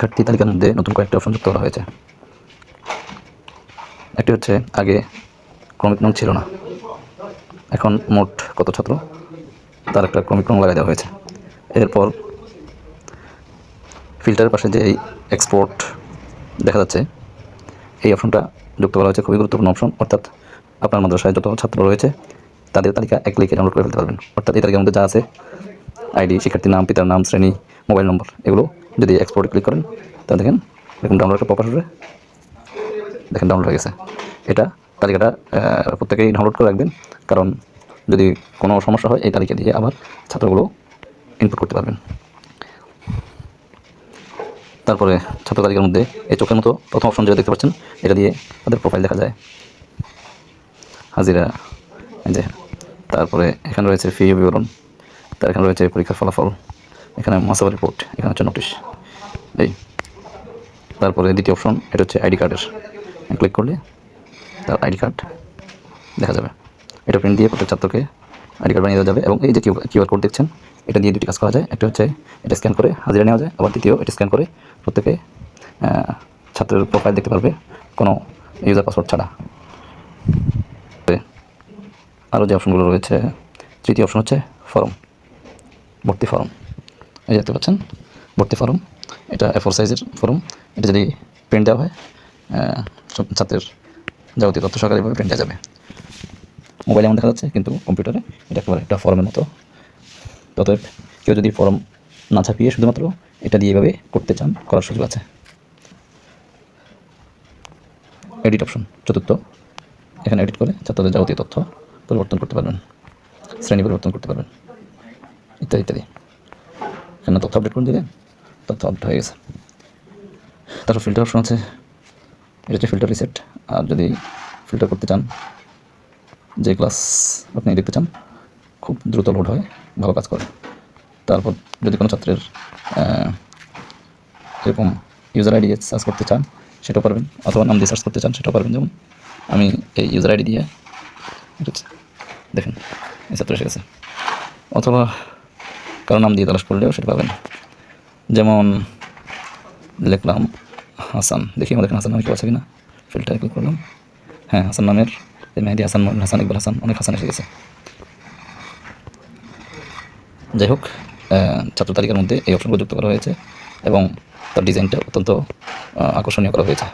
শিক্ষার্থী তালিকার মধ্যে নতুন কয়েকটি অপশন যুক্ত করা হয়েছে। একটি হচ্ছে আগে ক্রমিক নং ছিল না, এখন মোট কত ছাত্র তার একটা ক্রমিক নং লাগাই দেওয়া হয়েছে। এরপর ফিল্টারের পাশে যে এই এক্সপোর্ট দেখা যাচ্ছে, এই অপশনটা যুক্ত করা হয়েছে। খুবই গুরুত্বপূর্ণ অপশন। অর্থাৎ আপনার মাদ্রাসায় যত ছাত্র রয়েছে তাদের তালিকা এক ক্লিকে ডাউনলোড করে ফেলতে পারবেন। অর্থাৎ এই তালিকার মধ্যে যা আছে, আইডি, শিক্ষার্থীর নাম, পিতার নাম, শ্রেণী, মোবাইল নম্বর, এগুলো যদি এক্সপোর্টে ক্লিক করেন তাহলে দেখেন এরকম ডাউনলোড একটা পপ আসবে। দেখেন ডাউনলোড হয়ে গেছে। এটা তালিকাটা প্রত্যেকেই ডাউনলোড করে রাখবেন, কারণ যদি কোনো সমস্যা হয় এই তালিকা দিয়ে আবার ছাত্রগুলো ইনপুট করতে পারবেন। তারপরে ছাত্র তালিকার মধ্যে এই চোখের মতো প্রথম অপশন যেটা দেখতে পাচ্ছেন, এটা দিয়ে তাদের প্রোফাইল দেখা যায়, হাজিরা, যে তারপরে এখানে রয়েছে ফি বিবরণ, তার এখানে রয়েছে পরীক্ষার ফলাফল, এখানে মাসাবা রিপোর্ট, এখানে হচ্ছে নোটিশ। এই তারপরে দ্বিতীয় অপশন, এটা হচ্ছে আইডি কার্ডের। ক্লিক করলে তার আইডি কার্ড দেখা যাবে। এটা প্রিন্ট দিয়ে প্রত্যেক ছাত্রকে আইডি কার্ড বানিয়ে দেওয়া যাবে। এবং এই যে কিউআর কোড দেখছেন, এটা দিয়ে দুটি কাজ করা যায়। একটা হচ্ছে এটা স্ক্যান করে হাজিরা নেওয়া যায়, আবার দ্বিতীয় এটা স্ক্যান করে প্রত্যেকে ছাত্রের প্রোফাইল দেখতে পারবে কোনো ইউজার পাসওয়ার্ড ছাড়া। আরও যে অপশনগুলো রয়েছে, তৃতীয় অপশন হচ্ছে ফর্ম, ভর্তি ফর্ম। এই দেখতে পাচ্ছেন ভর্তি ফর্ম, এটা A4 সাইজের ফর্ম। এটা যদি প্রিন্ট দেওয়া হয় ছাত্রের যাবতীয় তথ্য সহকারীভাবে প্রিন্ট দেওয়া যাবে। মোবাইলে এমন দেখা যাচ্ছে, কিন্তু কম্পিউটারে এটা একেবারে একটা ফর্মের মতো। অতএব কেউ যদি ফর্ম না ছাপিয়ে শুধুমাত্র এটা দিয়ে এভাবে করতে চান, করার সুযোগ আছে। এডিট অপশন চতুর্থ, এখানে এডিট করে ছাত্রদের যাবতীয় তথ্য পরিবর্তন করতে পারবেন, শ্রেণী পরিবর্তন করতে পারবেন, ইত্যাদি ইত্যাদি। এখানে তথ্য আপডেট করে দিলে তথ্য আপডেট হয়ে গেছে। তারপর ফিল্টার অপশন আছে, এটা হচ্ছে ফিল্টার রিসেট। আর যদি ফিল্টার করতে চান, যে ক্লাস আপনি দেখতে চান খুব দ্রুত লোড হয়, ভালো কাজ করে। তারপর যদি কোনো ছাত্রের এরকম ইউজার আইডি সার্চ করতে চান সেটাও পারবেন, অথবা নাম দিয়ে সার্চ করতে চান সেটাও পারবেন। যেমন আমি এই ইউজার আইডি দিয়ে দেখেন এই ছাত্র এসে গেছে, অথবা কারো নাম দিয়ে তালাশ করলেও সেটা পাবেন। যেমন লিখলাম হাসান, দেখি আমাদের হাসান নামে কেউ আছে কিনা, ফিল্টারে ক্লিক করলাম, হ্যাঁ হাসান নামের মেহেদি হাসান, হাসান ইকবাল হাসান, অনেক হাসান এসে গেছে। যাই হোক, ছাত্র তালিকার মধ্যে এই অপশনগুলো যুক্ত করা হয়েছে এবং তার ডিজাইনটা অত্যন্ত আকর্ষণীয় করা হয়েছে।